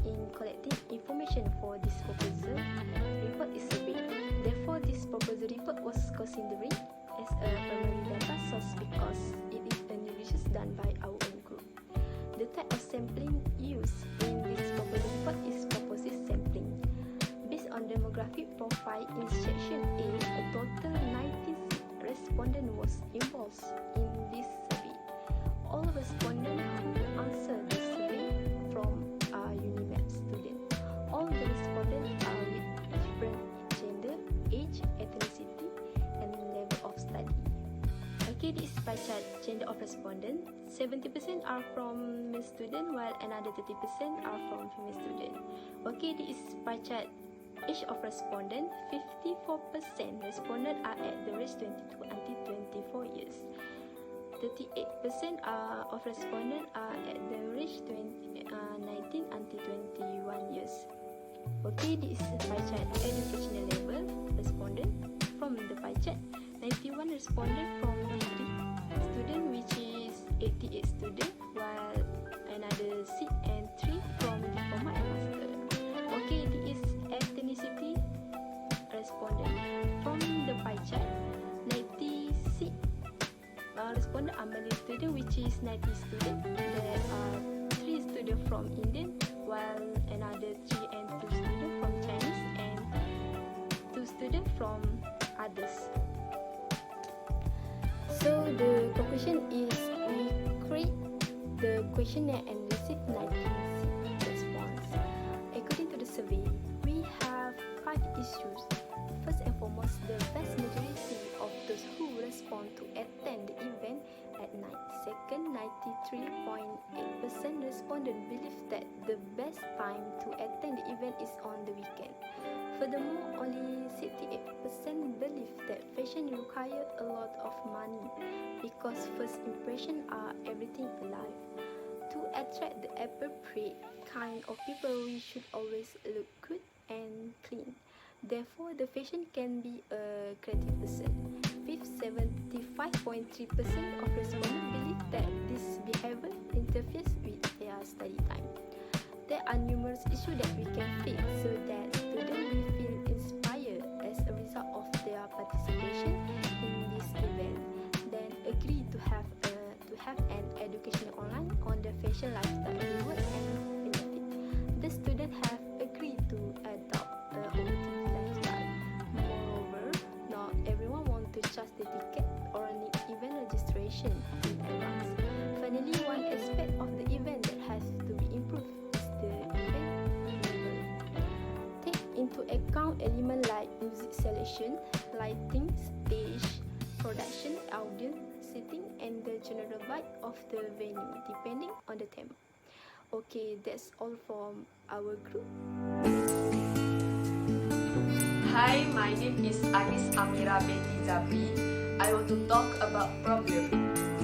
in collecting information for this proposal report is survey. Therefore, this proposal report was considered as a primary data source because it is a new research done by our own group. The type of sampling used in this proposal report is composite sampling. Based on demographic profile in section A, a total 96 respondents was involved in this survey. All respondents who answered the survey from are UNIMAP students. All the respondents are with different gender, age, ethnicity, and level of study. Okay, this pie chart gender of respondents. 70% are from male student while another 30% are from female student. Okay, this pie chart age of respondent. 54% respondent are at the range 22 until 24 years. 38% of respondents are at the range 19 until 21 years. Okay, this is the pie chart educational level respondent. From the pie chart, 91 responded from ZIKRY student, which is 88 student, while another 6 and 3 from diploma and master. Okay, this is ethnicity respondent. From the pie chart, 96 respondent are Malay student, which is 90 student. There are 3 students from Indian, while another 3 and 2 students from Chinese, and 2 students from others. So the conclusion is we create the questionnaire and receive 96 response. According to the survey, we have 5 issues. First and foremost, the vast majority of those who respond to attend the event at night. Second, 93.8% respondent believe that the best time to attend the event is on the weekend. Furthermore, only 68% believe that fashion requires a lot of money because first impressions are everything in life. To attract the appropriate kind of people, we should always look good and clean. Therefore, the fashion can be a creative person. Fifth, 75.3% of respondents believe that this behavior interferes with their study time. There are numerous issues that we can fix so that students will feel inspired as a result of their participation in this event. Then agree to have an education online on the fashion lifestyle reward and benefit. The students have agreed to adopt the OOT lifestyle. Moreover, not everyone wants to charge the ticket or need event registration in advance. Finally, one aspect of the event that has to be improved is the event level. Take into account elements like music selection, lighting, stage, production, audience, seating, and the general vibe of the venue, depending on the theme. Okay, that's all from our group. Hi, my name is AMIRAH ZABRI. I want to talk about problem.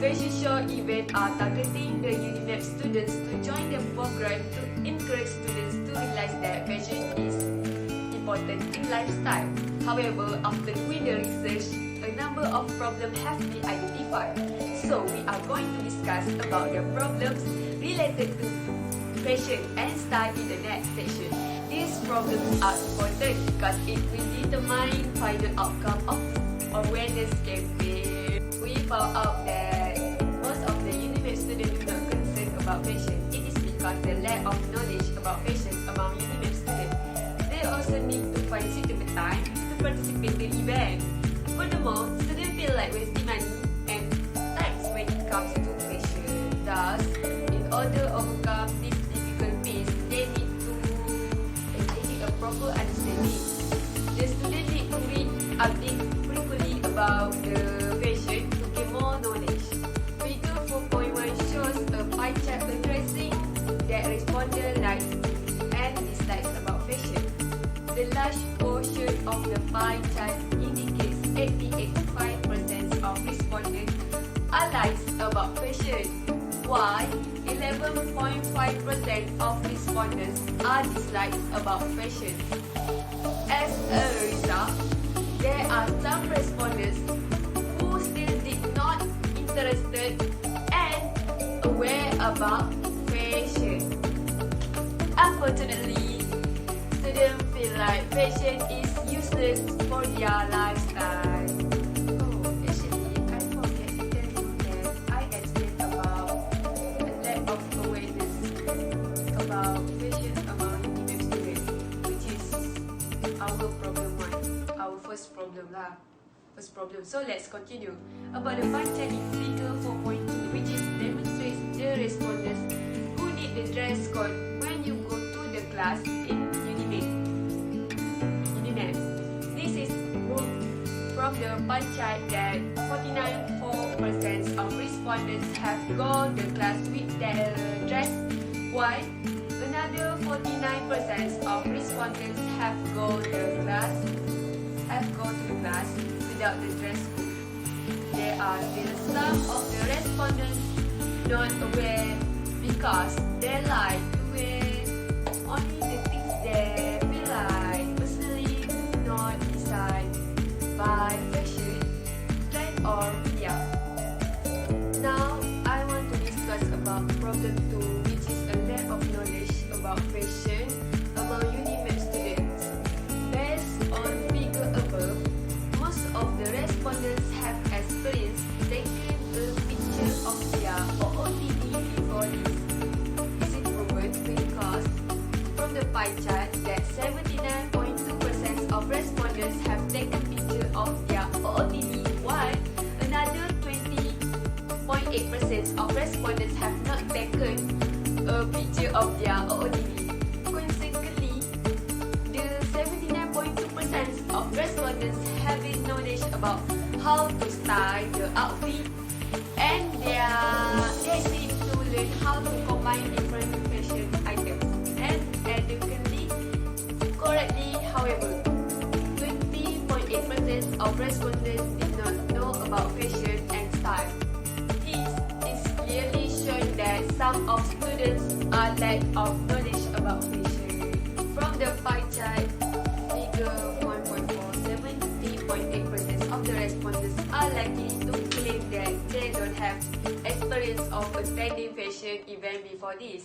Fashion show events are targeting the UNIMAP students to join the program to encourage students to realize that fashion is important in lifestyle. However, after doing the research, a number of problems have been identified. So we are going to discuss about the problems related to fashion and style in the next section. These problems are important because it will determine final outcome of awareness campaign. We found out that most of the UNIMAP students do not concern about fashion. It is because the lack of knowledge about fashion among UNIMAP students. They also need to find suitable time to participate in the event. Furthermore, students feel like wasting money and time when it comes to fashion. Thus, in order to overcome these difficulties, they need a proper understanding. The students need to read articles frequently about the fashion to gain more knowledge. Figure 4.1 shows a pie chart addressing that respondent likes and dislikes about fashion. The large portion of the pie chart indicates 88.5% of respondents are likes about fashion, while 11.5% of respondents are dislikes about fashion. As a result, there are some respondents who still did not interested and aware about fashion. Apa unfortunately, students feel like fashion is useless for their lifestyle. Oh, actually, I forget to tell you that I explained about a lack of awareness about fashion among UNIMEP students, which is our problem one, our first problem lah. So let's continue about the pie chart in figure 4.2, which is demonstrates the respondents who need the dress code when you go to the class in UNIMEP. This is proved from the pie chart that 49.4% of respondents have gone to class with their dress, while another 49% of respondents have gone to the class without the dress code. There are still some of the respondents not aware because they like to wear only the things they feel like, personally not decided by fashion, trend or media. Now I want to discuss about problem 2, which is a lack of knowledge about fashion among UNIMEP students. Based on figure above, most of the respondents have experienced taking a picture of their OOTD before this. This is proven because from the pie chart that 79.2% of respondents have taken picture of their OOTD, while another 20.8% of respondents have not taken a picture of their OOTD. Consequently, the 79.2% of respondents having knowledge about how to style the outfit, and they seem to learn how to combine different fashion items and adequately, correctly. However, 20.8% of respondents did not know about fashion and style. This is clearly showing that some of students are lack of knowledge about fashion. From the pie chart, figure 1.4, 70.8% of the respondents are likely to claim that they don't have experience of attending fashion event before this.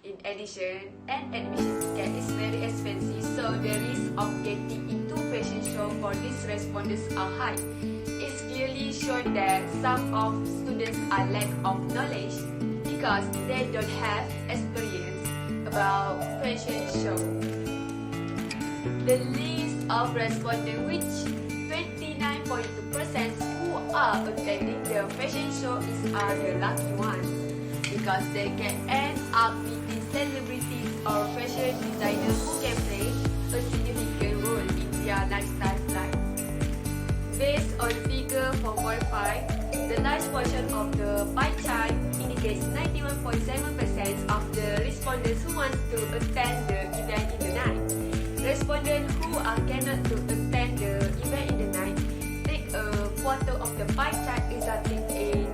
In addition, an admission ticket is very expensive, so the risk of getting into fashion show for these respondents are high. It's clearly shown that some of students are lack of knowledge because they don't have experience about fashion show. The list of respondents, which 29.2% who are attending the fashion show are the lucky ones because they can end up meeting celebrities or fashion designers who can play a significant role in their lifestyle life. Based on figure 4.5, the large portion of the pie chart indicates 91.7% of the respondents who want to attend the event in the night. Respondents who cannot to attend the event in the night take a quarter of the pie chart, resulting in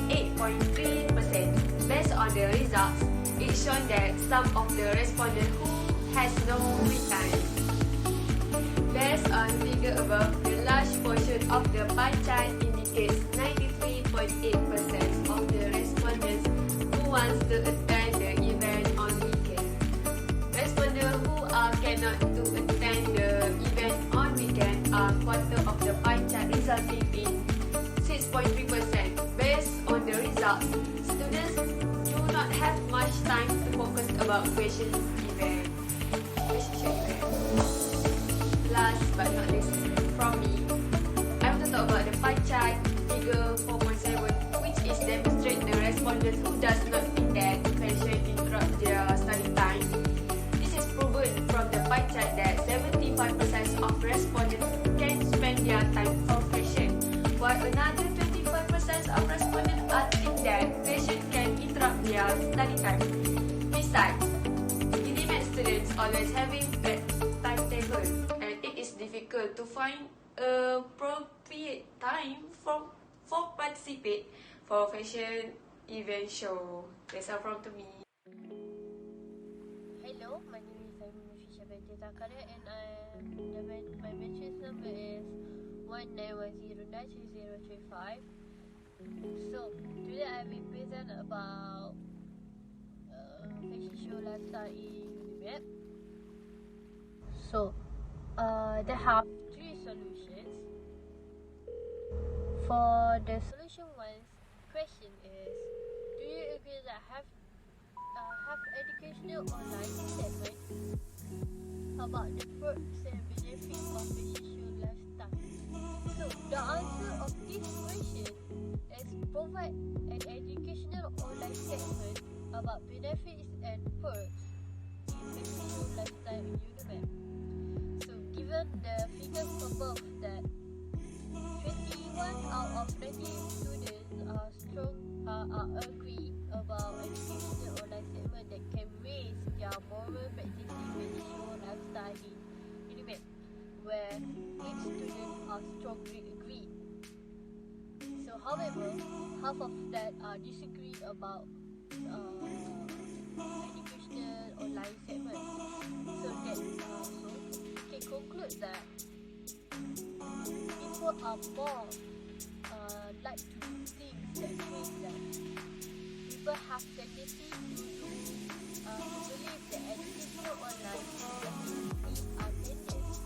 8.3%. Based on the results, it shown that some of the respondents who has no free time. Based on figure above, the large portion of the pie chart indicates 93.8% of the respondents who wants to attend the event on weekend. Respondents who cannot to attend the event on weekend are quarter of the pie chart, resulting in 6.3%. Based on the results, students do not have much time to focus about fashion event. Last but not least, from me, I want to talk about the pie chart figure 4.7, which is demonstrate the respondents who does not attend fashion interrupt their study time. This is proven from the pie chart that 75% of respondents can spend their time for fashion, while another 25% of respondents think that fashion can interrupt their study time. Besides, UNIMEP students always having bad timetable, and it is difficult to find appropriate time for participate for fashion event show. That's all from to me. Hello, my name is NURFISYA ZAKARIA, and my matrix number is 19109335. So today I will present about fashion show lifestyle in UNIMEP. So, they have three solutions. For the solution one, question is, do you agree that have educational online segment about the perks and benefits of fashion show lifestyle? So, the answer of this question is provide an educational online segment about benefits and perks in fashion show lifestyle in UNIMEP. So, given the figures above that 21 out of 30 students are agree about educational online segment that can raise their moral practice in fashion show lifestyle in UNIMEP, where 8 students are strongly agree. So, however, half of that disagree about educational online segment. So that so we can conclude that people are more like to do things that means that people have tendency to believe that educational online activities are dangerous.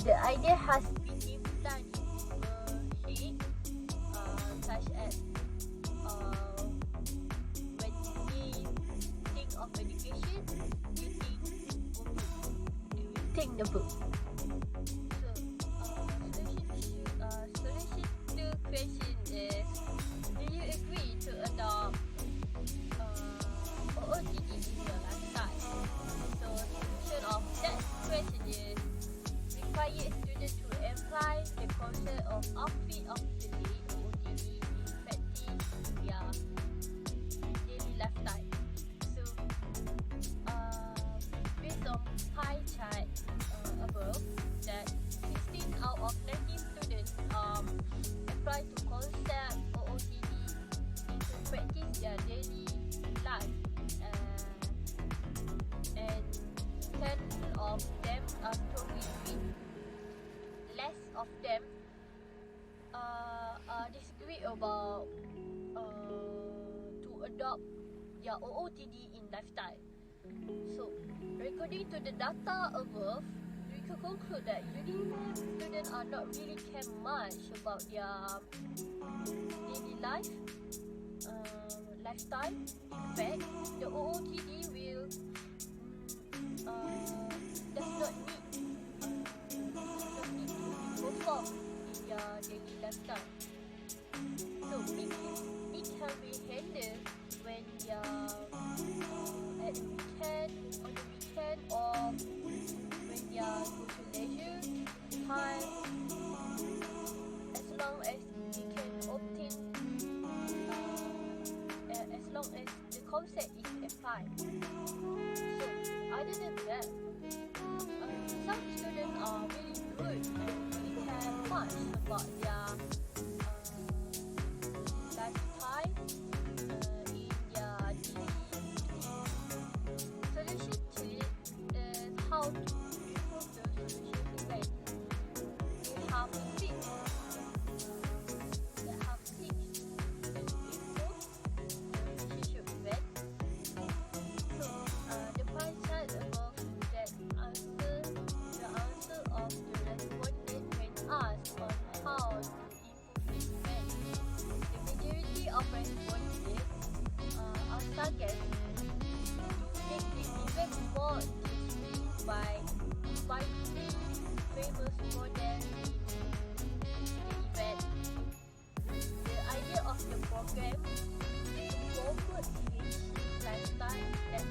The idea has been implanted in such as when we think of education, we think the book. So, solution to question is, do you agree to adopt OOTD in your lifestyle? So, solution of that question is, require students to apply the concept of outfit of the day OOTD in practice in their daily lifestyle. So, based on pie chart above, that 16 out of 19 students apply to concept OOTD into practice their daily life, and 10 of them are strongly agree. Less of them disagree about to adopt their OOTD in lifestyle. So, according to the data above, we can conclude that UNIMEP students are not really care much about their daily life, lifestyle. In fact, the OOTD will does not need to perform in their daily lifestyle. So, it can be handled when they are at the weekend, on the weekend, or when they are go to leisure time, as long as we can obtain, as long as the concept is applied. So, other than that, some students are really good and really care much about their lifestyle in their daily solution to it is how to improve the solution event. We have six to improve the solution event. So the pie chart above that answer the answer of the respondent when asked on how to improve the event. The majority of respondents are targeted to make the event more interesting by inviting famous models into the event. The idea of the program is to promote Asian lifestyle that's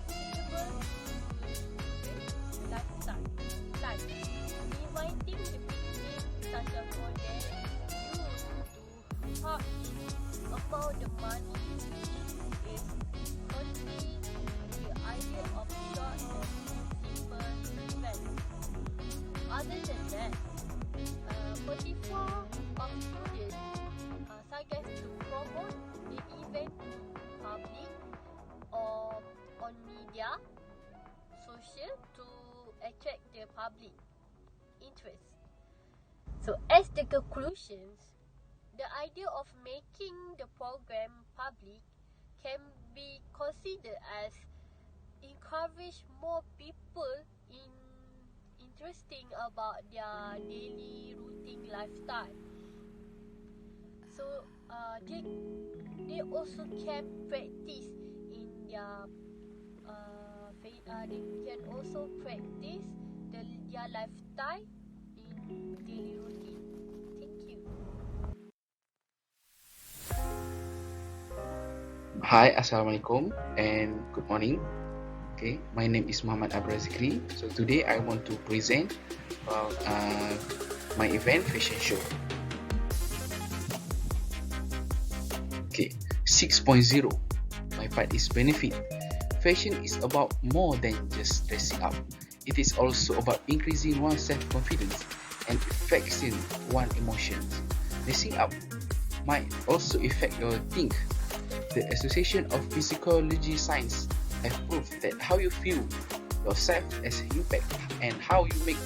suitable to the lifestyle. Like inviting the big names such as models used to charge about the money is conveying the idea of short and simple event. Other than that, 44 of students suggest to promote the event to public or on media, social to attract the public interest. So, as the conclusions, the idea of making the program public can be considered as encourage more people in interesting about their daily routine lifestyle. So they also can practice in their they can also practice their lifestyle in daily routine. Thank you. Hi, Assalamualaikum and good morning. Okay, my name is Muhammad ABRAL ZIKRY. So today I want to present about my event fashion show. Okay, 6.0. My part is benefit. Fashion is about more than just dressing up. It is also about increasing one's self-confidence and affecting one's emotions. Dressing up might also affect your think. The Association of Physiology Science have proved that how you feel yourself has impact and how you make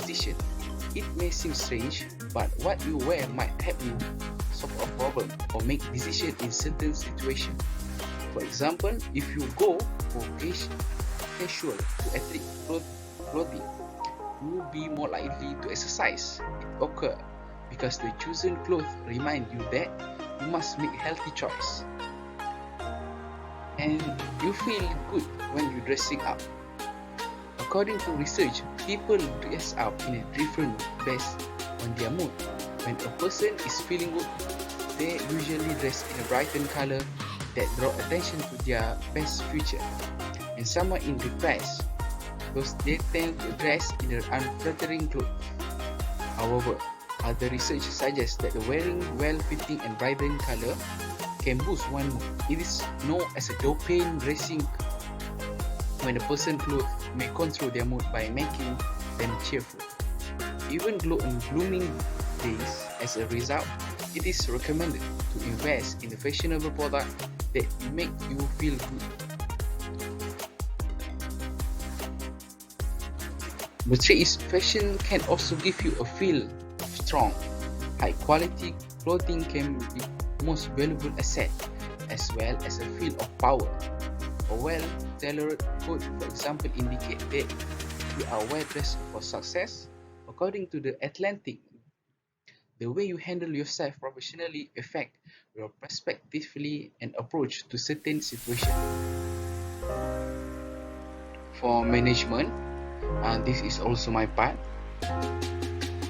decisions. It may seem strange, but what you wear might help you solve a problem or make decisions in certain situations. For example, if you go for casual to athletic clothing, you will be more likely to exercise. It occurs because the chosen clothes remind you that you must make healthy choice. And you feel good when you're dressing up. According to research, people dress up in a different based on their mood. When a person is feeling good, they usually dress in a brightened color that draw attention to their best future. And someone in depressed, because they tend to dress in an unflattering clothes. However, other research suggests that wearing well-fitting and vibrant color can boost one's mood. It is known as a dopamine dressing, when a person's clothes may control their mood by making them cheerful. Even on gloomy days, as a result, it is recommended to invest in a fashionable product that make you feel good. The three is fashion can also give you a feel strong. High quality clothing can be most valuable asset, as well as a feel of power. A well-tailored coat, for example, indicates that you are well dressed for success. According to the Atlantic, the way you handle yourself professionally affect your perspectively and approach to certain situations. For management, this is also my part.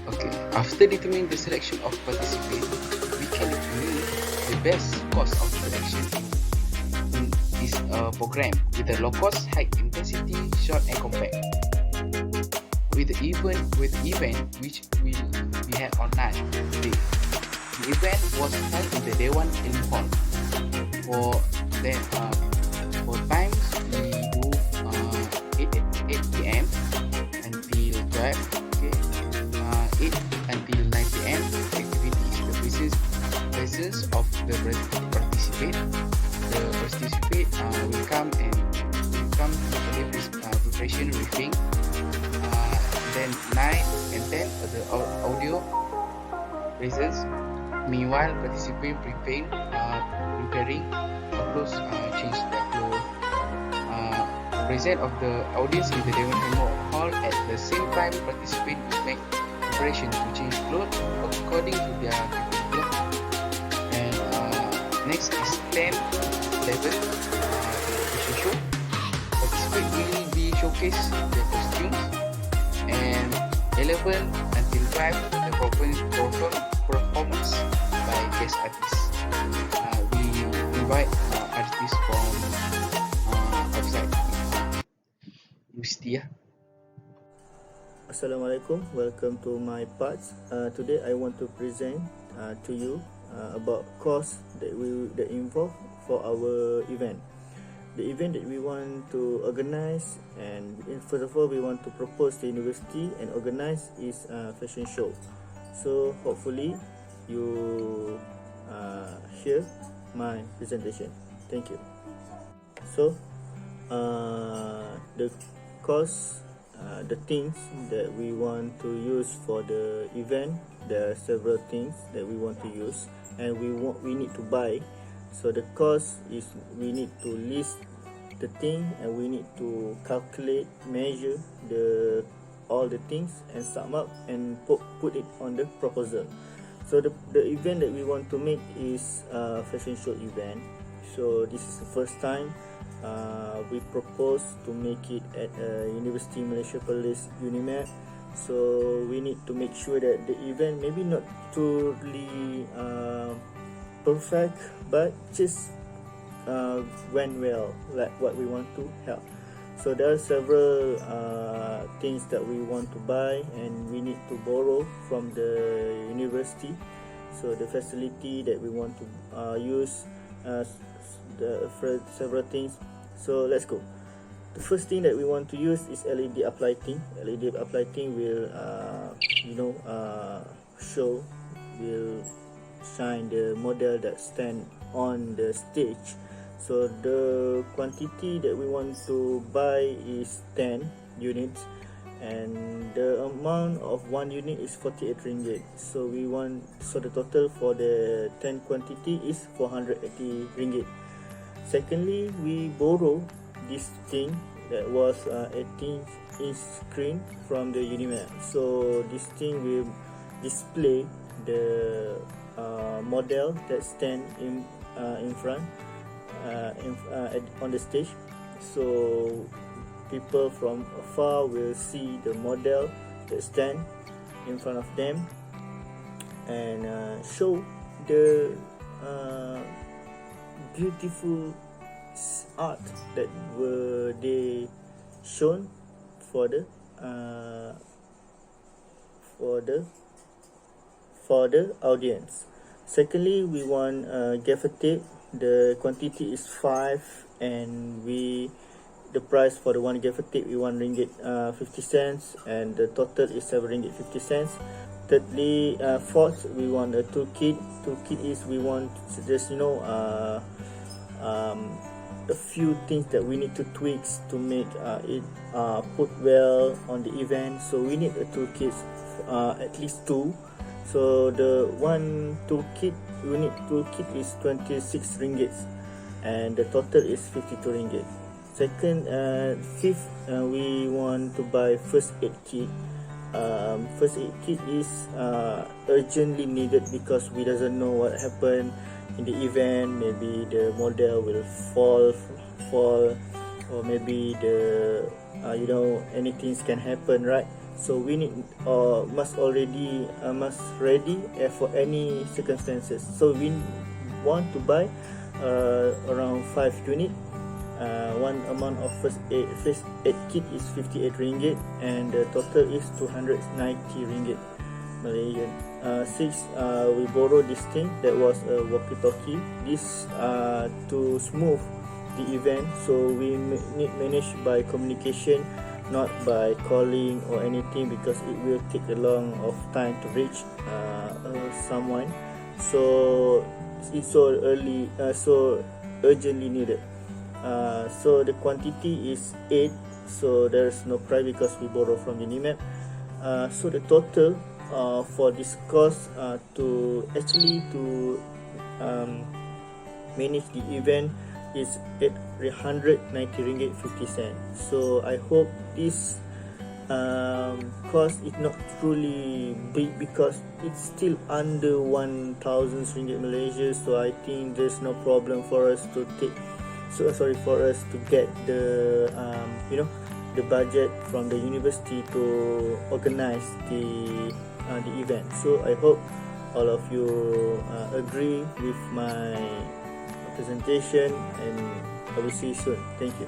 Okay, after determining the selection of participants, we can determine the best course of selection in this program with a low cost, high intensity, short and compact. With the event which will be held on 9 day. The event was held in the Dewan Ilmu Hall. For times we do 8 p.m. until 12. Okay, 8 until 9 p.m. Activity is the presence of the participant. The participant will come to this preparation briefing. Then 9 and 10 the audio presence. Meanwhile, participant preparing clothes, change their clothes. Present of the audience in the Dewan Ilmu Hall at the same time. Participant will make preparation to change clothes according to their capability. And next is 10, 11, the fashion show. Participant will be showcase their costumes. And 11 until 5, the performance by guest artists. We invite artists from outside. Mustia. Assalamualaikum, welcome to my parts. Today I want to present to you about cost that involve for our event. The event that we want to organize, and first of all we want to propose to university and organize is a fashion show. So hopefully you hear my presentation. Thank you. So the cost, the things that we want to use for the event, there are several things that we want to use, and we need to buy So the cost is we need to list the thing and we need to calculate, measure all the things and sum up and put it on the proposal. So the event that we want to make is a fashion show event. So this is the first time we propose to make it at University Malaysia Police UNIMAP. So we need to make sure that the event maybe not totally perfect, but just went well, like what we want to help. So there are several things that we want to buy and we need to borrow from the university. So the facility that we want to use, several things. So let's go. The first thing that we want to use is LED uplighting. LED uplighting will will shine the model that stand on the stage. So the quantity that we want to buy is 10 units and the amount of one unit is 48 ringgit. So the total for the 10 quantity is 480 ringgit. Secondly, we borrow this thing that was 18-inch screen from the UNIMAP. So this thing will display the model that stand in front on the stage. So people from afar will see the model that stand in front of them and show the beautiful art that were they shown for the audience. Secondly, we want gaffer tape. The quantity is 5 and the price for the one gaffer tape we want ringgit 50 cents and the total is 7 ringgit 50 cents. Thirdly, fourth, we want a toolkit. Toolkit is we want just a few things that we need to tweak to make it put well on the event. So we need a toolkit, at least 2. So the one unit toolkit is 26 ringgit and the total is 52 ringgit. Fifth, we want to buy first aid kit. First aid kit is urgently needed because we doesn't know what happened in the event. Maybe the model will fall or maybe anything can happen, right? So we need must ready for any circumstances. So we want to buy around 5 unit. One amount of first aid kit is 58 ringgit and the total is 290 ringgit Malaysian. 6, we borrow this thing that was a walkie-talkie. This to smooth the event, so we need managed by communication, not by calling or anything, because it will take a long of time to reach someone. So it's so urgently needed. So the quantity is 8, so there's no price because we borrow from UNIMAP. So the total for this cost to manage the event is 890 ringgit 50 cents. So I hope this cost is not truly big because it's still under 1,000 ringgit Malaysia. So I think there's no problem for us to get the the budget from the university to organize the event. So I hope all of you agree with my presentation and I will see you soon. Thank you.